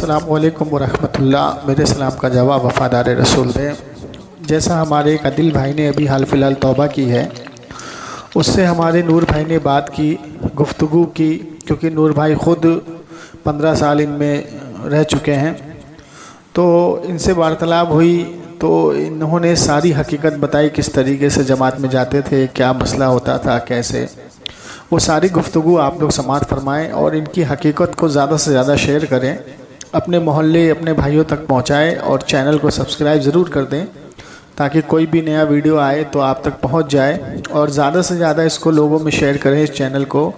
السلام علیکم ورحمۃ اللہ۔ میرے سلام کا جواب وفادار رسول دیں۔ جیسا ہمارے ایک عدل بھائی نے ابھی حال فی الحال توبہ کی ہے، اس سے ہمارے نور بھائی نے بات کی، گفتگو کی، کیونکہ نور بھائی خود 15 سال ان میں رہ چکے ہیں، تو ان سے وارتلاب ہوئی تو انہوں نے ساری حقیقت بتائی، کس طریقے سے جماعت میں جاتے تھے، کیا مسئلہ ہوتا تھا، کیسے۔ وہ ساری گفتگو آپ لوگ سماعت فرمائیں اور ان کی حقیقت کو زیادہ سے زیادہ شیئر کریں، اپنے محلے اپنے بھائیوں تک پہنچائیں اور چینل کو سبسکرائب ضرور کر دیں تاکہ کوئی بھی نیا ویڈیو آئے تو آپ تک پہنچ جائے، اور زیادہ سے زیادہ اس کو لوگوں میں شیئر کریں اس چینل کو۔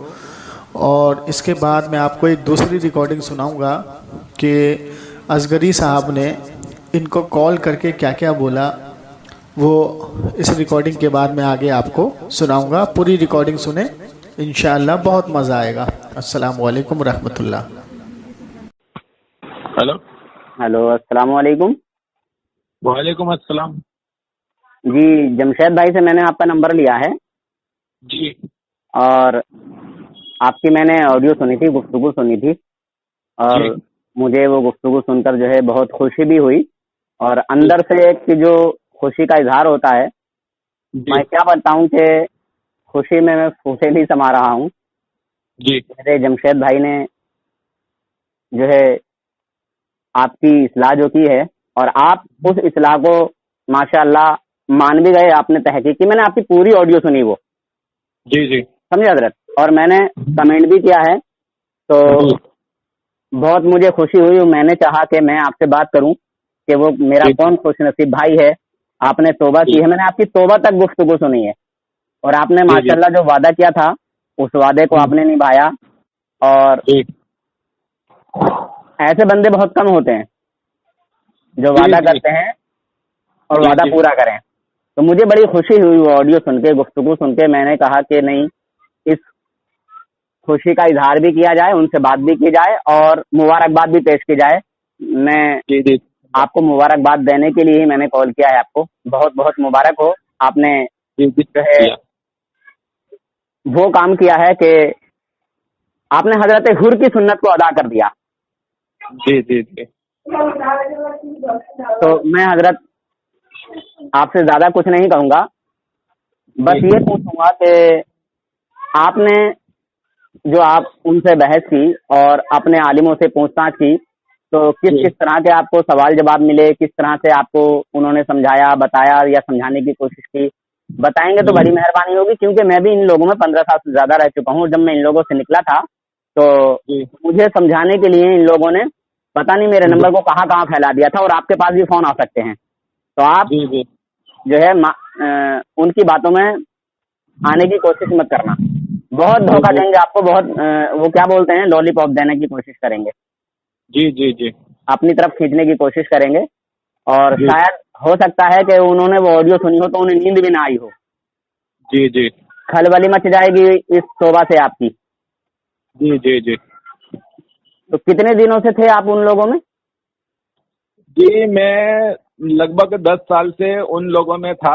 اور اس کے بعد میں آپ کو ایک دوسری ریکارڈنگ سناؤں گا کہ اصغری صاحب نے ان کو کال کر کے کیا کیا بولا، وہ اس ریکارڈنگ کے بعد میں آگے آپ کو سناؤں گا۔ پوری ریکارڈنگ سنیں، انشاءاللہ بہت مزہ آئے گا۔ السلام علیکم ورحمۃ اللہ۔ ہلو، السلام علیکم۔ وعلیکم السلام۔ جی، جمشید بھائی سے میں نے آپ کا نمبر لیا ہے جی، اور آپ کی میں نے آڈیو سنی تھی، گفتگو سنی تھی، اور جی، مجھے وہ گفتگو سن کر جو ہے بہت خوشی بھی ہوئی، اور اندر سے ایک جو خوشی کا اظہار ہوتا ہے، جی، میں کیا بتاؤں کہ خوشی میں پھوٹے بھی سما رہا ہوں۔ جی، میرے جمشید بھائی نے جو ہے آپ کی اصلاح جو کی ہے، اور آپ اس اصلاح کو ماشاء اللہ مان بھی گئے، آپ نے تحقیق کی، میں نے آپ کی پوری آڈیو سنی، وہ جی، جی، سمجھے حضرت، اور میں نے کمنٹ بھی کیا ہے، تو جی، بہت مجھے خوشی ہوئی۔ میں نے چاہا کہ میں آپ سے بات کروں کہ وہ میرا جی، کون خوش نصیب بھائی ہے، آپ نے توبہ جی، کی ہے، میں نے آپ کی توبہ تک گفتگو سنی ہے، اور آپ نے جی، ماشاء اللہ جو وعدہ کیا تھا اس وعدے کو آپ نے نبھایا، اور جی، ایسے بندے بہت کم ہوتے ہیں جو جی، وعدہ جی، کرتے ہیں اور جی، وعدہ جی، پورا کریں۔ تو مجھے بڑی خوشی ہوئی وہ آڈیو سن کے، گفتگو سن کے، میں نے کہا کہ نہیں، اس خوشی کا اظہار بھی کیا جائے، ان سے بات بھی کی جائے، اور مبارکباد بھی پیش کی جائے۔ میں جی، جی، آپ کو مبارکباد دینے کے لیے ہی میں نے کال کیا ہے، آپ کو بہت بہت مبارک ہو، آپ نے جو ہے وہ کام کیا ہے کہ آپ نے حضرت حر کی سنت کو ادا کر دیا۔ جی، جی، جی، تو میں حضرت آپ سے زیادہ کچھ نہیں کہوں گا، بس یہ پوچھوں گا کہ آپ نے جو آپ ان سے بحث کی اور اپنے عالموں سے پوچھ تاچھ کی، تو کس جی، کس طرح کے آپ کو سوال جواب ملے، کس طرح سے آپ کو انہوں نے سمجھایا، بتایا یا سمجھانے کی کوشش کی، بتائیں گے تو بڑی مہربانی ہوگی، کیونکہ میں بھی ان لوگوں میں 15 سال سے زیادہ رہ چکا ہوں۔ جب میں ان لوگوں سے نکلا تھا تو جی، مجھے سمجھانے کے لیے ان لوگوں نے پتہ نہیں میرے نمبر کو کہاں کہاں پھیلا دیا تھا، اور آپ کے پاس بھی فون آ سکتے ہیں، تو آپ جی، جی، جو ہے ان کی باتوں میں آنے کی کوشش مت کرنا، بہت دھوکہ دیں گے آپ کو، بہت وہ کیا بولتے ہیں، لولی پاپ دینے کی کوشش کریں گے، جی، جی، جی، اپنی طرف کھینچنے کی کوشش کریں گے، اور جی، شاید ہو سکتا ہے کہ انہوں نے وہ آڈیو سنی ہو تو انہیں نیند بھی نہ آئی ہو، جی، جی، کھلبلی مچ جائے گی اس توبہ سے آپ کی۔ جی، جی، جی، تو کتنے دنوں سے تھے آپ ان لوگوں میں؟ جی، میں لگ بھگ 10 سال سے ان لوگوں میں تھا،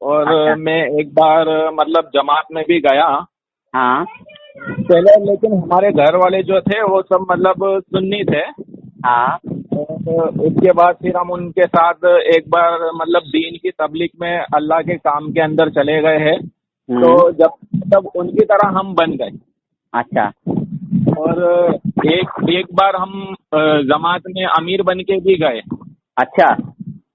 اور اچھا، میں ایک بار مطلب جماعت میں بھی گیا ہاں پہلے، لیکن ہمارے گھر والے جو تھے وہ سب مطلب سنی تھے، ہاں اور اس کے بعد پھر ہم ان کے ساتھ ایک بار مطلب دین کی تبلیغ میں اللہ کے کام کے اندر چلے گئے ہیں، تو جب ان کی طرح ہم بن گئے، اچھا اور ایک بار ہم جماعت میں امیر بن کے بھی گئے، اچھا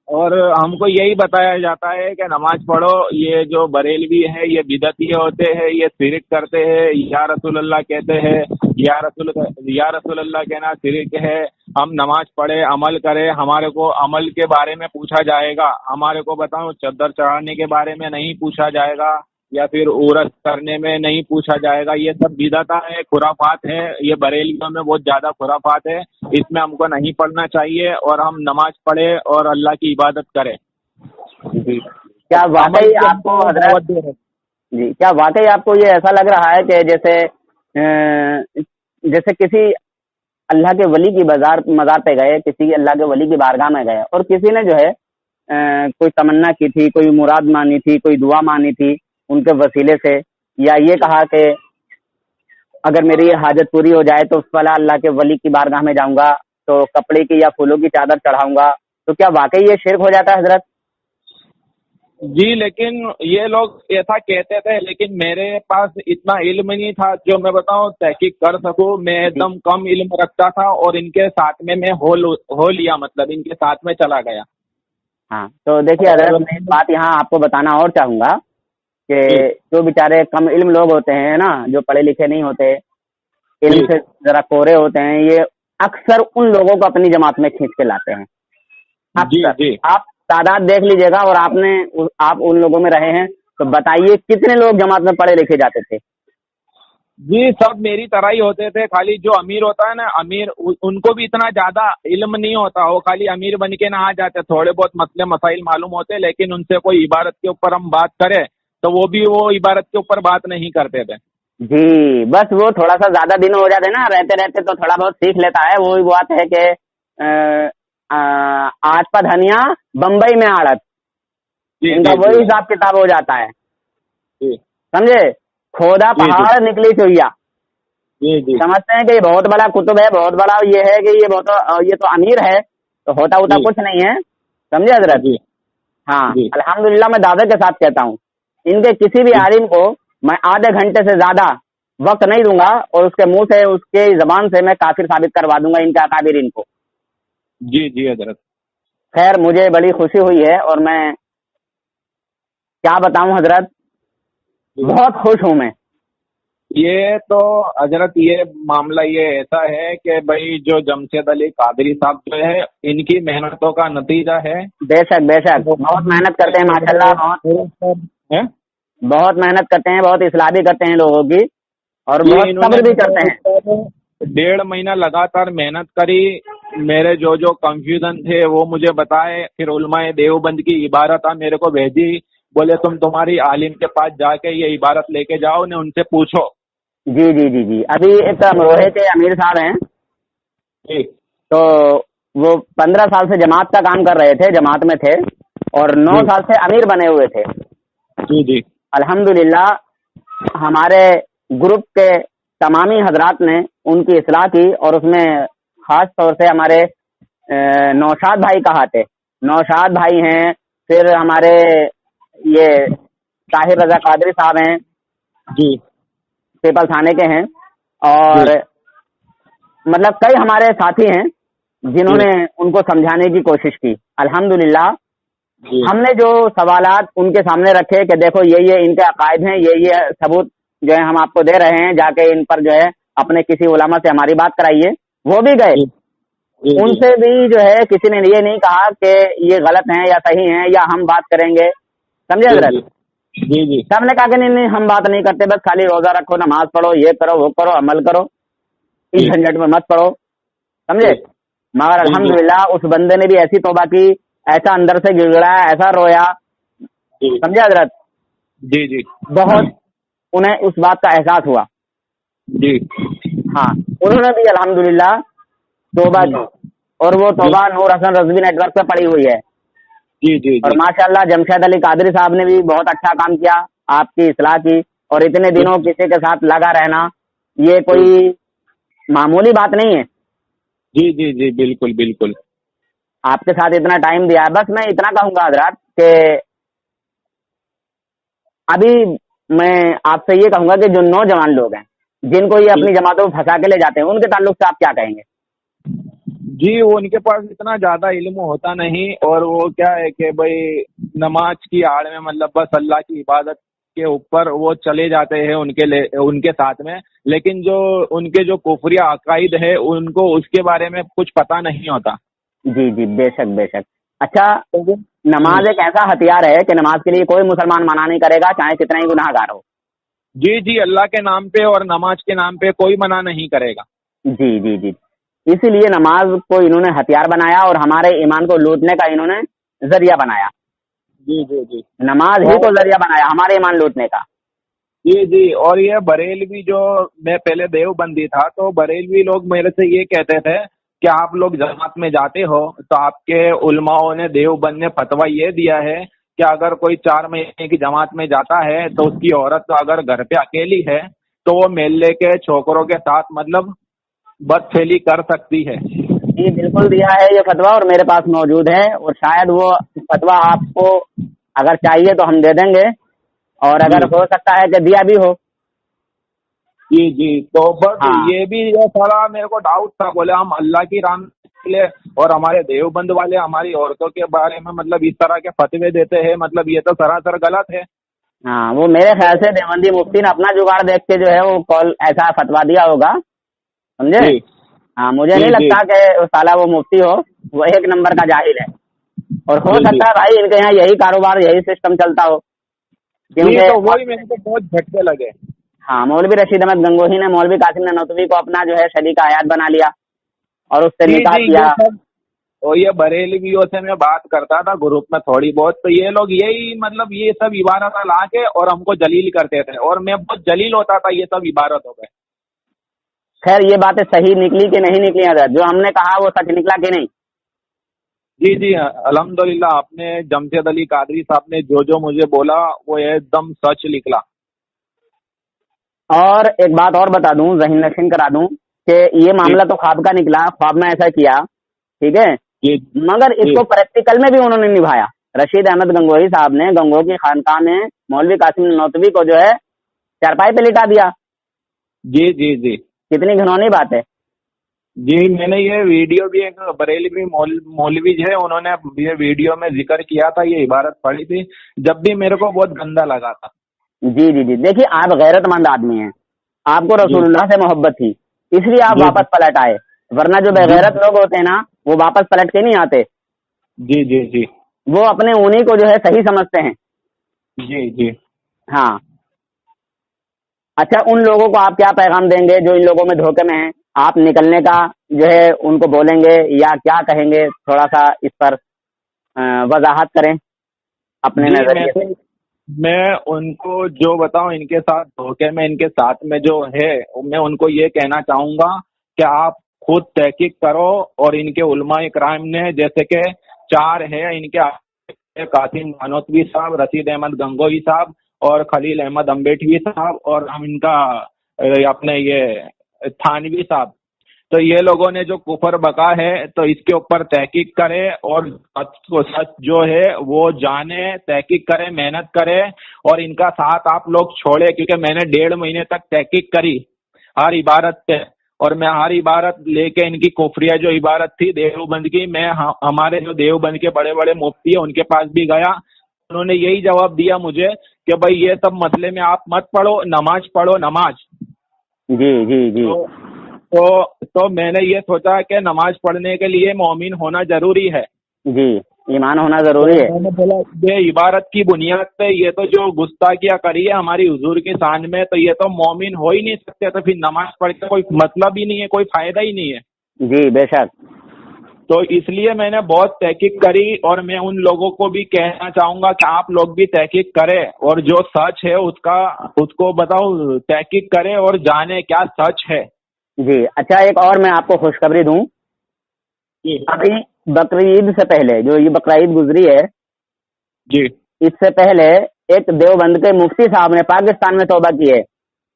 اور ہم کو یہی بتایا جاتا ہے کہ نماز پڑھو، یہ جو بریلوی ہے یہ بدعتی ہوتے ہیں، یہ شرک کرتے ہیں، یا رسول اللہ کہتے ہیں، یا رسول اللہ کہنا شرک ہے، ہم نماز پڑھے عمل کرے، ہمارے کو عمل کے بارے میں پوچھا جائے گا، ہمارے کو بتاؤ چادر چڑھانے کے بارے میں نہیں پوچھا جائے گا، یا پھر عورت کرنے میں نہیں پوچھا جائے گا، یہ سب بدعت ہے، خرافات ہے، یہ بریلیوں میں بہت زیادہ خرافات ہے، اس میں ہم کو نہیں پڑھنا چاہیے، اور ہم نماز پڑھے اور اللہ کی عبادت کریں۔ جی، کیا عمل واقعی کی آپ کو ہمیں دعوت حضرت، دے رہے۔ جی کیا واقعی آپ کو یہ ایسا لگ رہا ہے کہ جیسے کسی اللہ کے ولی کی مزار پہ گئے، کسی اللہ کے ولی کی بارگاہ میں گئے، اور کسی نے جو ہے کوئی تمنا کی تھی، کوئی مراد مانی تھی، کوئی دعا مانی تھی ان کے وسیلے سے، یا یہ کہا کہ اگر میری یہ حاجت پوری ہو جائے تو فلاں اللہ کے ولی کی بارگاہ میں جاؤں گا تو کپڑے کی یا پھولوں کی چادر چڑھاؤں گا، تو کیا واقعی یہ شرک ہو جاتا ہے حضرت؟ جی لیکن یہ لوگ ایسا کہتے تھے، لیکن میرے پاس اتنا علم نہیں تھا جو میں بتاؤں تحقیق کر سکوں. میں ایک دم کم علم رکھتا تھا اور ان کے ساتھ میں ہو لیا، مطلب ان کے ساتھ میں چلا گیا. ہاں تو دیکھیے حضرت، میں ایک بات یہاں آپ کو بتانا اور چاہوں گا کہ جو بیچارے کم علم لوگ ہوتے ہیں نا، جو پڑھے لکھے نہیں ہوتے، علم سے ذرا کورے ہوتے ہیں، یہ اکثر ان لوگوں کو اپنی جماعت میں کھینچ کے لاتے ہیں. اکثر آپ تعداد دیکھ لیجیے گا، اور آپ ان لوگوں میں رہے ہیں تو بتائیے کتنے لوگ جماعت میں پڑھے لکھے جاتے تھے؟ جی سب میری طرح ہی ہوتے تھے. خالی جو امیر ہوتا ہے نا، امیر ان کو بھی اتنا زیادہ علم نہیں ہوتا، وہ خالی امیر بن کے نہ آ جاتے، تھوڑے بہت مسئلے مسائل معلوم ہوتے، لیکن ان سے کوئی عبادت کے اوپر ہم بات کریں تو وہ بھی وہ عبادت کے اوپر بات نہیں کرتے تھے. جی بس وہ تھوڑا سا زیادہ دن ہو جاتے نا، رہتے رہتے تو تھوڑا بہت سیکھ لیتا ہے. وہی بات ہے کہ آج پا دھنیا بمبئی میں آڑت، ان کا وہی حساب کتاب ہو جاتا ہے. سمجھے؟ کھودا پہاڑ نکلی چویا. سمجھتے ہیں کہ یہ بہت بڑا کتب ہے، بہت بڑا یہ ہے کہ یہ تو امیر ہے، تو ہوتا کچھ نہیں ہے. سمجھے حضرت؟ ہاں الحمدللہ میں دعوے کے ساتھ کہتا ہوں، ان کے کسی بھی عالم کو میں آدھے گھنٹے سے زیادہ وقت نہیں دوں گا، اور اس کے منہ سے، اس کے زبان سے میں کافر ثابت کروا دوں گا ان کے اکابرین کو. جی حضرت. خیر مجھے بڑی خوشی ہوئی ہے، اور میں کیا بتاؤں حضرت، بہت خوش ہوں میں. یہ تو حضرت یہ معاملہ یہ ایسا ہے کہ بھائی جو جمشید علی قادری صاحب جو ہے، ان کی محنتوں کا نتیجہ ہے. بے شک بے شک، بہت محنت کرتے ہیں ماشاءاللہ، بہت محنت کرتے ہیں، بہت اصلاح بھی کرتے ہیں لوگوں کی، اور بہت صبر بھی کرتے ہیں. 1.5 مہینہ لگاتار محنت کری، میرے جو کنفیوژن تھے وہ مجھے بتائے، پھر علماء دیوبند کی عبارت میرے کو بھیجی، بولے تمہاری عالم کے پاس جا کے یہ عبارت لے کے جاؤ، انہیں ان سے پوچھو. جی جی جی جی ابھی ایک امروہے کے امیر صاحب ہیں، تو وہ 15 سال سے جماعت کا کام کر رہے تھے، جماعت میں تھے، اور 9 سال سے امیر بنے ہوئے تھے. جی الحمدللہ ہمارے گروپ کے تمامی حضرات نے ان کی اصلاح کی، اور اس میں خاص طور سے ہمارے نوشاد بھائی کا ہاتھ ہے. نوشاد بھائی ہیں، پھر ہمارے یہ طاہر رضا قادری صاحب ہیں، جی پیپل تھانے کے ہیں، اور مطلب کئی ہمارے ساتھی ہیں جنہوں نے ان کو سمجھانے کی کوشش کی. الحمدللہ ہم نے جو سوالات ان کے سامنے رکھے کہ دیکھو یہ ان کے عقائد ہیں، یہ ثبوت جو ہے ہم آپ کو دے رہے ہیں، جا کے ان پر جو ہے اپنے کسی علماء سے ہماری بات کرائیے. وہ بھی گئے، ان سے بھی جو ہے کسی نے یہ نہیں کہا کہ یہ غلط ہیں یا صحیح ہیں یا ہم بات کریں گے. سمجھے حضرت؟ جی سب نے کہا کہ نہیں ہم بات نہیں کرتے، بس خالی روزہ رکھو، نماز پڑھو، یہ کرو وہ کرو، عمل کرو، اس جھنجٹ میں مت پڑو. سمجھے؟ مگر الحمدللہ اس بندے نے بھی ایسی توبہ کی، ایسا اندر سے گڑگڑایا، ایسا رویا. سمجھے حضرت؟ جی بہت انہیں اس بات کا احساس ہوا. جی ہاں انہوں نے بھی الحمدللہ توبہ کی، اور وہ توبہ نور حسن رضوی نیٹ ورک پہ پڑی ہوئی ہے. جی اور ماشاءاللہ جمشید علی قادری صاحب نے بھی بہت اچھا کام کیا، آپ کی اصلاح کی، اور اتنے دنوں کسی کے ساتھ لگا رہنا یہ کوئی معمولی بات نہیں ہے. جی بالکل آپ کے ساتھ اتنا ٹائم دیا ہے. بس میں اتنا کہوں گا حضرات کہ ابھی میں آپ سے یہ کہوں گا کہ جو نوجوان لوگ ہیں جن کو یہ اپنی جماعتوں میں پھنسا کے لے جاتے ہیں، ان کے تعلق سے آپ کیا کہیں گے؟ جی وہ ان کے پاس اتنا زیادہ علم ہوتا نہیں، اور وہ کیا ہے کہ بھائی نماز کی آڑ میں مطلب بس اللہ کی عبادت کے اوپر وہ چلے جاتے ہیں ان کے ساتھ میں، لیکن جو ان کے جو کفریہ عقائد ہے ان کو اس کے بارے میں کچھ پتہ نہیں ہوتا. جی بے شک بے شک. اچھا نماز ایک ایسا ہتھیار ہے کہ نماز کے لیے کوئی مسلمان منع نہیں کرے گا، چاہے کتنا ہی گناہ گار ہو. جی اللہ کے نام پہ اور نماز کے نام پہ کوئی منع نہیں کرے گا. جی اسی لیے نماز کو انہوں نے ہتھیار بنایا، اور ہمارے ایمان کو لوٹنے کا انہوں نے ذریعہ بنایا. جی نماز ہی کو ذریعہ بنایا ہمارے ایمان لوٹنے کا. جی اور یہ بریلوی، جو میں پہلے دیوبندی تھا تو بریلوی لوگ میرے سے یہ کہتے تھے کہ آپ لوگ جماعت میں جاتے ہو تو آپ کے علماؤں نے، دیوبند نے فتویٰ یہ دیا ہے کہ اگر کوئی 4 مہینے کی جماعت میں جاتا ہے تو اس کی عورت اگر گھر پہ اکیلی ہے تو وہ محلے کے چھوکروں کے ساتھ مطلب بد فعلی کر سکتی ہے. جی بالکل دیا ہے یہ فتویٰ اور میرے پاس موجود ہے، اور شاید وہ فتویٰ آپ کو اگر چاہیے تو ہم دے دیں گے، اور اگر جی ہو سکتا ہے کہ دیا بھی ہو۔ جی جی، تو بس ہاں یہ بھی یہ تھوڑا میرے کو ڈاؤٹ تھا، بولے ہم اللہ کی راہ کے لیے اور ہمارے دیوبند والے ہماری عورتوں کے بارے میں مطلب اس طرح کے فتوے دیتے ہیں، مطلب یہ تو سراسر غلط ہے۔ ہاں، وہ میرے خیال سے دیوبندی مفتی نے اپنا جگاڑ دیکھ کے جو ہے وہ کال ایسا فتویٰ دیا ہوگا، سمجھے؟ جی ہاں، مجھے جی نہیں جی لگتا کہ سالہ وہ مفتی ہو، وہ ایک نمبر کا جاہل ہے، اور ہو جی جی سکتا ہے بھائی ان کے یہاں یہی کاروبار یہی سسٹم چلتا ہو، جی، کیونکہ تو وہی میرے کو بہت جھٹکے لگے۔ ہاں مولوی رشید احمد گنگوہی نے مولوی قاسم نانوتوی کو اپنا جو ہے شریک حیات بنا لیا اور اس سے جی نکاح جی، کیا۔ یہ سب اور یہ بریلویوں سے میں بات کرتا تھا گروپ میں تھوڑی بہت، تو یہ لوگ یہی مطلب یہ سب عبارت لا کے اور ہم کو جلیل کرتے تھے، اور میں بہت جلیل ہوتا تھا یہ سب عبارتوں پہ۔ خیر یہ باتیں صحیح نکلی کہ نہیں نکلی حضرت؟ جو ہم نے کہا وہ سچ نکلا کہ نہیں؟ جی جی، الحمدللہ آپ نے جمشید علی قادری صاحب نے جو مجھے بولا وہ ایک دم سچ نکلا۔ اور ایک بات اور بتا دوں، ذہن نشین کرا دوں کہ یہ جی معاملہ تو خواب کا نکلا، خواب میں ایسا کیا، ٹھیک ہے، جی مگر اس جی کو پریکٹیکل میں بھی انہوں نے نبھایا۔ رشید احمد گنگوہی صاحب نے گنگو کی خانقاہ میں مولوی قاسم نانوتوی کو جو ہے چارپائی پہ لٹا دیا۔ جی جی جی کتنی گھنونی بات ہے۔ جی، میں نے یہ ویڈیو بھی ایک بریلوی مولوی ہے انہوں نے یہ ویڈیو میں ذکر کیا تھا، یہ عبارت پڑھی تھی، جب بھی میرے کو بہت گندا لگا تھا۔ جی جی جی، دیکھیے آپ غیرت مند آدمی ہیں، آپ کو جی رسول اللہ سے محبت تھی، اس لیے آپ جی واپس پلٹ آئے، ورنہ جو جی بغیرت لوگ ہوتے ہیں نا وہ واپس پلٹ کے نہیں آتے، جی جی جی وہ اپنے انہی کو جو ہے صحیح سمجھتے ہیں۔ جی جی، ہاں، اچھا ان لوگوں کو آپ کیا پیغام دیں گے جو ان لوگوں میں دھوکے میں ہیں؟ آپ نکلنے کا جو ہے ان کو بولیں گے یا کیا کہیں گے؟ تھوڑا سا اس پر وضاحت کریں اپنے جی نظریے سے۔ میں ان کو جو بتاؤں ان کے ساتھ دھوکے میں ان کے ساتھ میں جو ہے، میں ان کو یہ کہنا چاہوں گا کہ آپ خود تحقیق کرو، اور ان کے علماء کرام نے جیسے کہ 4 ہے ان کے قاسم نانوتوی صاحب، رشید احمد گنگوہی صاحب اور خلیل احمد امبیٹوی صاحب، اور ہم ان کا اپنے یہ تھانوی صاحب، تو یہ لوگوں نے جو کفر بکا ہے تو اس کے اوپر تحقیق کرے اور سچ جو ہے وہ جانے، تحقیق کرے، محنت کرے، اور ان کا ساتھ آپ لوگ چھوڑے، کیونکہ میں نے 1.5 مہینے تک تحقیق کری ہر عبارت پہ، اور میں ہر عبارت لے کے ان کی کفریہ جو عبارت تھی دیوبند کی، میں ہمارے جو دیوبند کے بڑے بڑے مفتی ہیں ان کے پاس بھی گیا، انہوں نے یہی جواب دیا مجھے کہ بھائی یہ سب مسئلے میں آپ مت پڑھو، نماز پڑھو نماز۔ جی جی جی تو میں نے یہ سوچا کہ نماز پڑھنے کے لیے مومن ہونا ضروری ہے، جی، ایمان ہونا تو ضروری ہے۔ میں نے بولا یہ عبارت کی بنیاد پہ یہ تو جو گستاخیاں کری ہے ہماری حضور کی شان میں، تو یہ تو مومن ہو ہی نہیں سکتے، تو پھر نماز پڑھ کے کوئی مطلب ہی نہیں ہے، کوئی فائدہ ہی نہیں ہے۔ جی بے شک۔ تو اس لیے میں نے بہت تحقیق کری، اور میں ان لوگوں کو بھی کہنا چاہوں گا کہ آپ لوگ بھی تحقیق کریں، اور جو سچ ہے اس کو بتاؤ، تحقیق کریں اور جانیں کیا سچ ہے۔ جی اچھا، ایک اور میں آپ کو خوشخبری دوں، جی ابھی بقرعید سے پہلے جو یہ بقرعید گزری ہے، جی اس سے پہلے ایک دیوبند کے مفتی صاحب نے پاکستان میں توبہ کی ہے،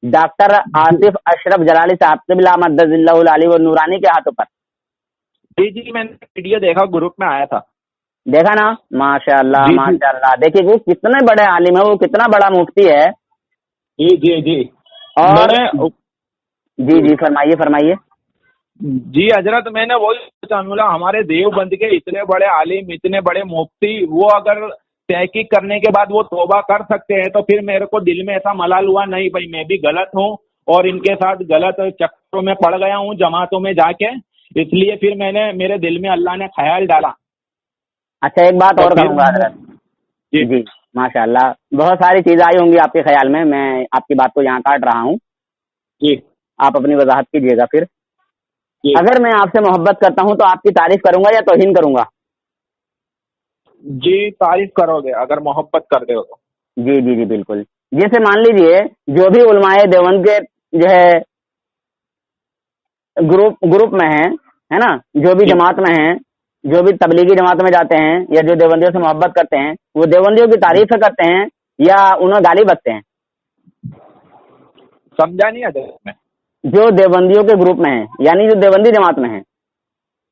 ڈاکٹر آصف اشرف جلالی صاحب قبلہ مدد اللہ العلی و نورانی کے ہاتھوں پر۔ جی جی، میں نے ویڈیو دیکھا، گروپ میں آیا تھا۔ دیکھا نا؟ ماشاء اللہ جی جی ماشاء اللہ، دیکھیے وہ کتنے بڑے عالم ہے، وہ کتنا بڑا مفتی ہے۔ جی جی جی، میں اور نے جی جی فرمائیے فرمائیے۔ جی حضرت، میں نے وہی سوچا، بولا ہمارے دیوبند کے اتنے بڑے عالم، اتنے بڑے مفتی، وہ اگر تحقیق کرنے کے بعد وہ توبہ کر سکتے ہیں، تو پھر میرے کو دل میں ایسا ملال ہوا نہیں بھائی میں بھی غلط ہوں اور ان کے ساتھ غلط چکروں میں پڑ گیا ہوں جماعتوں میں جا کے، اس لیے پھر میرے دل میں اللہ نے خیال ڈالا۔ اچھا ایک بات تو اور پھر کہوں گا حضرت۔ جی جی ماشاء اللہ، بہت ساری چیزیں آئی ہوں گی آپ کے خیال میں آپ کی بات کو یہاں کاٹ رہا ہوں، جی آپ اپنی وضاحت کیجیے گا پھر۔ جی اگر میں آپ سے محبت کرتا ہوں تو آپ کی تعریف کروں گا یا توہین کروں گا؟ جی، تعریف کرو گے اگر محبت کرتے ہو تو۔ جی جی جی بالکل، جیسے مان لیجئے جو بھی علماء دیوبند کے جو ہے گروپ میں ہیں، ہے نا، جو بھی جی جماعت میں ہیں، جو بھی تبلیغی جماعت میں جاتے ہیں یا جو دیوبندیوں سے محبت کرتے ہیں، وہ دیوبندیوں کی تعریف کرتے ہیں یا انہیں گالی بکتے ہیں؟ سمجھا نہیں حضرت میں۔ جو دیوبندیوں کے گروپ میں ہیں، یعنی جو دیوبندی جماعت میں ہیں،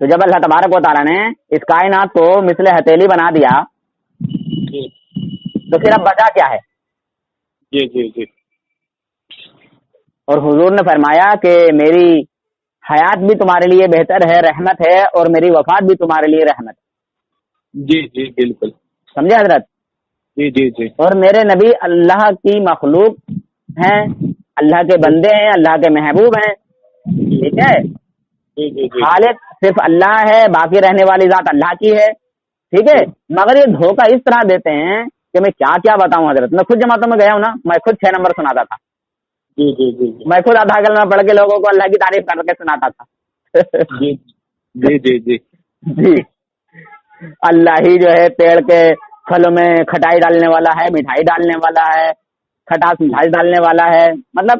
تو جب اللہ تبارک و تعالیٰ نے اس کائنات کو مثل ہتھیلی بنا دیا جی تو پھر اب بچا کیا ہے؟ جی جی جی اور حضور نے فرمایا کہ میری حیات بھی تمہارے لیے بہتر ہے، رحمت ہے، اور میری وفات بھی تمہارے لیے رحمت ہے۔ جی جی بالکل سمجھے حضرت؟ جی جی جی اور میرے نبی اللہ کی مخلوق ہیں، اللہ کے بندے ہیں، اللہ کے محبوب ہیں، ٹھیک ہے؟ جی جی جی خالق صرف اللہ ہے، باقی رہنے والی ذات اللہ کی ہے، ٹھیک ہے؟ مگر یہ دھوکہ اس طرح دیتے ہیں کہ میں کیا کیا بتاؤں حضرت، میں خود جماعتوں میں گیا ہوں نا، میں خود 6 نمبر سناتا تھا، جی جی جی میں خود آدھا کلمہ پڑھ کے لوگوں کو اللہ کی تعریف کر کے سناتا تھا جی جی جی جی جی، اللہ ہی جو ہے پیڑ کے پھلوں میں کھٹائی ڈالنے والا ہے، مٹھائی ڈالنے والا ہے، کھٹاس مٹھائی ڈالنے والا ہے، مطلب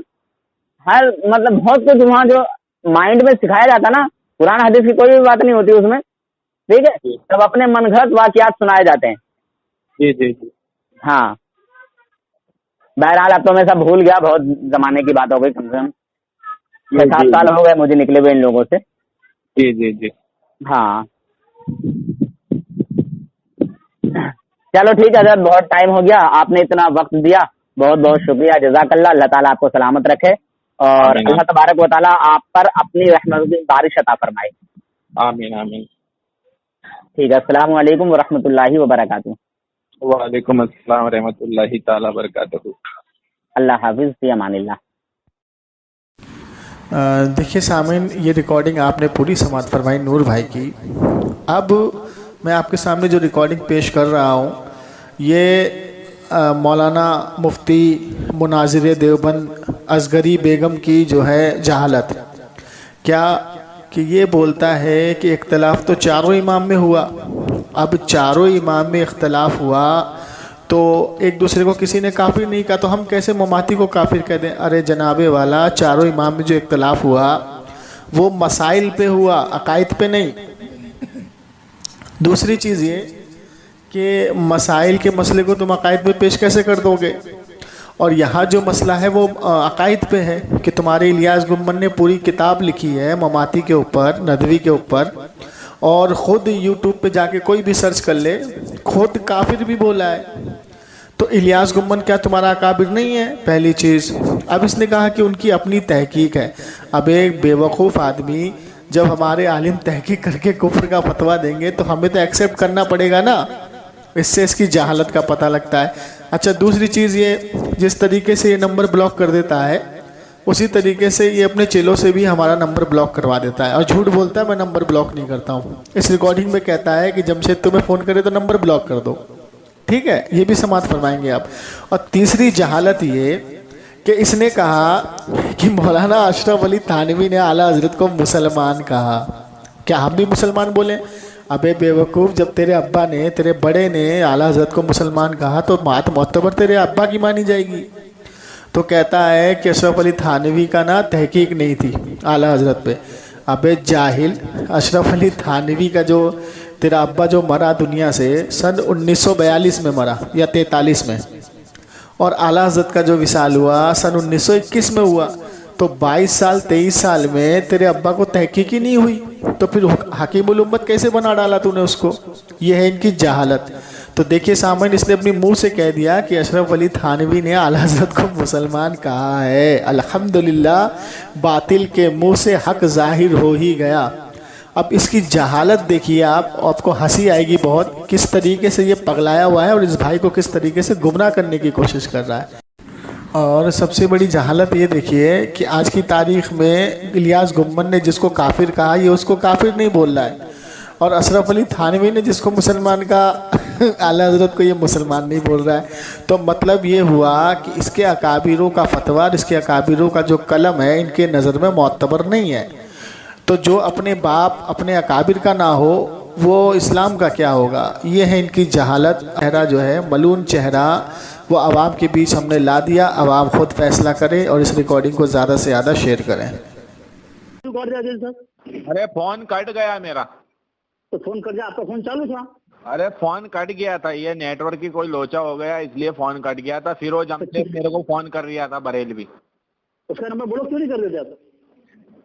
بہت کچھ وہاں جو مائنڈ میں سکھایا جاتا نا، قرآن حدیث کی کوئی بھی بات نہیں ہوتی اس میں، ٹھیک ہے؟ سب اپنے من گھڑت واقعات سنائے جاتے ہیں۔ جی جی جی ہاں بہرحال اب تو میں سب بھول گیا، بہت زمانے کی بات ہو گئی، کم سے کم 6-7 سال ہو گئے مجھے نکلے ہوئے ان لوگوں سے۔ جی جی جی ہاں چلو ٹھیک ہے حضرت، بہت ٹائم ہو گیا، آپ نے اتنا وقت دیا، بہت بہت شکریہ، جزاک اللہ، اللہ تعالیٰ آپ کو سلامت رکھے اور آمین اللہ تبارک و تعالیٰ آپ پر اپنی رحمت کی بارش عطا فرمائے۔ آمین آمین۔ ٹھیک ہے، السلام علیکم ورحمۃ اللہ وبرکاتہ۔ وعلیکم السلام ورحمۃ اللہ تعالیٰ وبرکاتہ۔ اللہ حافظ، فی امان اللہ۔ دیکھیے سامعین، یہ ریکارڈنگ آپ نے پوری سماعت فرمائی نور بھائی کی۔ اب میں آپ کے سامنے جو ریکارڈنگ پیش کر رہا ہوں یہ مولانا مفتی مناظر دیوبند اصغری بیگم کی جو ہے جہالت کیا کہ یہ بولتا ہے کہ اختلاف تو چاروں امام میں ہوا۔ اب چاروں امام میں اختلاف ہوا تو ایک دوسرے کو کسی نے کافر نہیں کہا، تو ہم کیسے مماتی کو کافر کہہ دیں؟ ارے جناب والا، چاروں امام میں جو اختلاف ہوا وہ مسائل پہ ہوا، عقائد پہ نہیں۔ دوسری چیز یہ کہ مسائل کے مسئلے کو تم عقائد میں پیش کیسے کر دو گے؟ اور یہاں جو مسئلہ ہے وہ عقائد پہ ہے کہ تمہارے الیاس گنبد نے پوری کتاب لکھی ہے مماتی کے اوپر، ندوی کے اوپر، اور خود یوٹیوب پہ جا کے کوئی بھی سرچ کر لے، خود کافر بھی بولا ہے۔ تو الیاس گنبد کیا تمہارا اکابر نہیں ہے؟ پہلی چیز۔ اب اس نے کہا کہ ان کی اپنی تحقیق ہے۔ اب ایک بیوقوف آدمی جب ہمارے عالم تحقیق کر کے کفر کا فتویٰ دیں گے تو ہمیں تو ایکسیپٹ کرنا پڑے گا نا، اس سے اس کی جہالت کا پتہ لگتا ہے۔ اچھا دوسری چیز یہ، جس طریقے سے یہ نمبر بلاک کر دیتا ہے اسی طریقے سے یہ اپنے چیلوں سے بھی ہمارا نمبر بلاک کروا دیتا ہے، اور جھوٹ بولتا ہے میں نمبر بلاک نہیں کرتا ہوں۔ اس ریکارڈنگ میں کہتا ہے کہ جمشید تمہیں فون کرے تو نمبر بلاک کر دو، ٹھیک ہے؟ یہ بھی سماعت فرمائیں گے آپ۔ اور تیسری جہالت یہ کہ اس نے کہا کہ مولانا اشرف علی تھانوی نے اعلیٰ حضرت کو مسلمان کہا، کیا ہم بھی مسلمان بولیں؟ ابے بیوقوف، جب تیرے ابا نے، تیرے بڑے نے اعلیٰ حضرت کو مسلمان کہا تو بات معتبر تیرے ابا کی مانی جائے گی۔ تو کہتا ہے کہ اشرف علی تھانوی کا نا تحقیق نہیں تھی اعلیٰ حضرت پہ۔ ابے جاہل، اشرف علی تھانوی کا جو تیرا ابا جو مرا دنیا سے سن 1942 میں مرا یا 43 میں، اور اعلیٰ حضرت کا جو وصال ہوا سن 1921 میں ہوا، تو 22 سال 23 سال میں تیرے ابا کو تحقیق ہی نہیں ہوئی، تو پھر حکیم الامت کیسے بنا ڈالا تو نے اس کو؟ یہ ہے ان کی جہالت۔ تو دیکھیے سامعین، اس نے اپنی منہ سے کہہ دیا کہ اشرف علی تھانوی نے اعلیٰ حضرت کو مسلمان کہا ہے۔ الحمدللہ، باطل کے منہ سے حق ظاہر ہو ہی گیا۔ اب اس کی جہالت دیکھیے آپ کو ہنسی آئے گی بہت، کس طریقے سے یہ پگلایا ہوا ہے اور اس بھائی کو کس طریقے سے گمراہ کرنے کی کوشش کر رہا ہے۔ اور سب سے بڑی جہالت یہ دیکھیے کہ آج کی تاریخ میں الیاس گنبد نے جس کو کافر کہا یہ اس کو کافر نہیں بول رہا ہے، اور اشرف علی تھانوی نے جس کو مسلمان کہا اعلیٰ حضرت کو یہ مسلمان نہیں بول رہا ہے۔ تو مطلب یہ ہوا کہ اس کے اکابروں کا فتویٰ، اس کے اکابروں کا جو قلم ہے ان کے نظر میں معتبر نہیں ہے۔ تو جو اپنے باپ اپنے اکابر کا نہ ہو وہ اسلام کا کیا ہوگا؟ یہ ہے ان کی جہالت۔ چہرہ جو ہے ملون چہرہ وہ عوام کے بیچ ہم نے لا دیا، عوام خود فیصلہ کرے اور اس ریکارڈنگ کو زیادہ سے زیادہ شیئر کریں۔ ارے فون کٹ گیا میرا۔ تو فون کر دیا، آپ کا فون چالو تھا؟ ارے فون کٹ گیا تھا، یہ نیٹ ورک کی کوئی لوچا ہو گیا اس لیے فون کٹ گیا تھا۔ فیروز جمشید میرے کو فون کر رہا تھا بریلوی۔ اس کا نمبر بلاک کیوں نہیں کر دیتے آپ؟